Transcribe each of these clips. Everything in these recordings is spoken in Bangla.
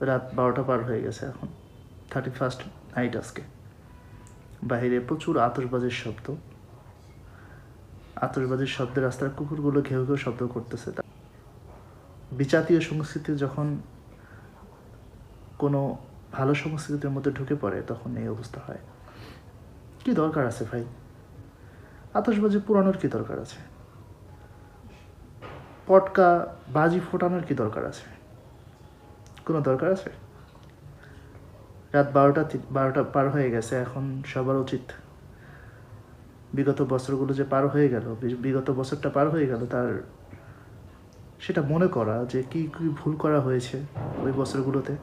রাত 12টা পার হয়ে গেছে এখন, 31st নাইট আজকে। বাহিরে প্রচুর আতশবাজির শব্দ, আতশবাজির শব্দে রাস্তার কুকুরগুলো ঘেউ ঘেউ শব্দ করতেছে। বিজাতীয় সংস্কৃতি যখন কোনো ভালো সংস্কৃতির মধ্যে ঢুকে পড়ে তখন এই অবস্থা হয়। কি দরকার আছে ভাই আতশবাজি পুরানোর? কি দরকার আছে? পটকা বাজি ফোটানোর কি দরকার আছে? কোনো দরকার আছে? রাত 12টা পার হয়ে গেছে। এখন সবার উচিত বিগত বছরগুলো যে পার হয়ে গেল, বিগত বছরটা পার হয়ে গেল, তার সেটা মনে করা যে কি কি ভুল করা হয়েছে ওই বছরগুলোতে,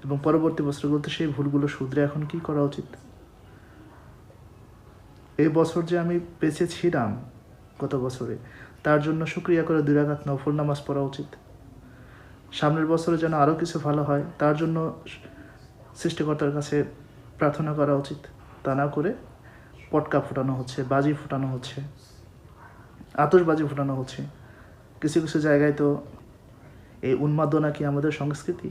এবং পরবর্তী বছরগুলোতে সেই ভুলগুলো শুধরে এখন কি করা উচিত। এই বছর যে আমি বেঁচে ছিলাম গত বছরে, তার জন্য শুকরিয়া করে 2 রাকাত নফল নামাজ পড়া উচিত। সামনের বছরে যেন আরও কিছু ভালো হয় তার জন্য সৃষ্টিকর্তার কাছে প্রার্থনা করা উচিত। তা না করে পটকা ফোটানো হচ্ছে, বাজি ফোটানো হচ্ছে, আতশবাজি ফোটানো হচ্ছে। কিছু কিছু জায়গায় তো এই উন্মাদনা কি আমাদের সংস্কৃতি?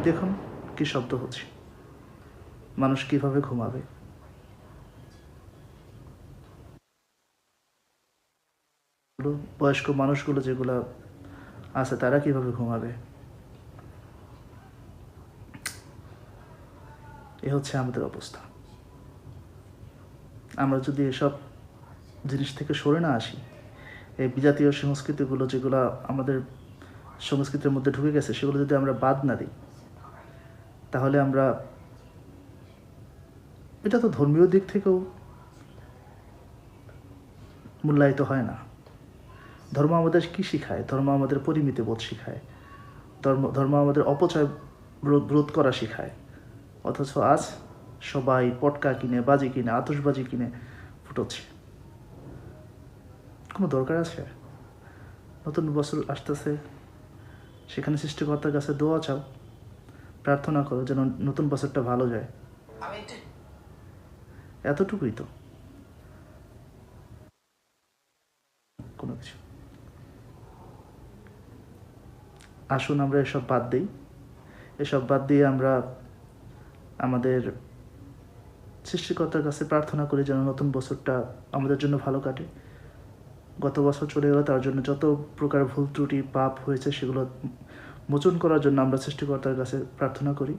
দেখুন কি শব্দ হচ্ছে, মানুষ কিভাবে ঘুমাবে? বয়স্ক মানুষগুলো যেগুলো আছে তারা কিভাবে ঘুমাবে? এ হচ্ছে আমাদের অবস্থা। আমরা যদি এসব জিনিস থেকে সরে না আসি, এই বিজাতীয় সংস্কৃতিগুলো যেগুলো আমাদের সংস্কৃতির মধ্যে ঢুকে গেছে সেগুলো যদি আমরা বাদ না দিই, তাহলে আমরা, এটা তো ধর্মীয় দিক থেকেও মূল্যায়িত হয় না। ধর্ম আমাদের কী শিখায়? ধর্ম আমাদের পরিমিতি বোধ শিখায়, ধর্ম আমাদের অপচয় রোধ করা শিখায়। অথচ আজ সবাই পটকা কিনে, বাজি কিনে, আতশবাজি কিনে ফুটোচ্ছে। কোনো দরকার আছে? নতুন বছর আসতেছে, সেখানে সৃষ্টিকর্তার কাছে দোয়া চাও, প্রার্থনা করো যেন নতুন বছরটা ভালো যায়। এতটুকুই তো, কোনো কিছু। আসুন আমরা এসব বাদ দিই। এসব বাদ দিয়ে আমরা আমাদের সৃষ্টিকর্তার কাছে প্রার্থনা করি যেন নতুন বছরটা আমাদের জন্য ভালো কাটে। গত বছর চলে গেল, তার জন্য যত প্রকার ভুল ত্রুটি পাপ হয়েছে সেগুলো মোচন করার জন্য আমরা সৃষ্টিকর্তার কাছে প্রার্থনা করি।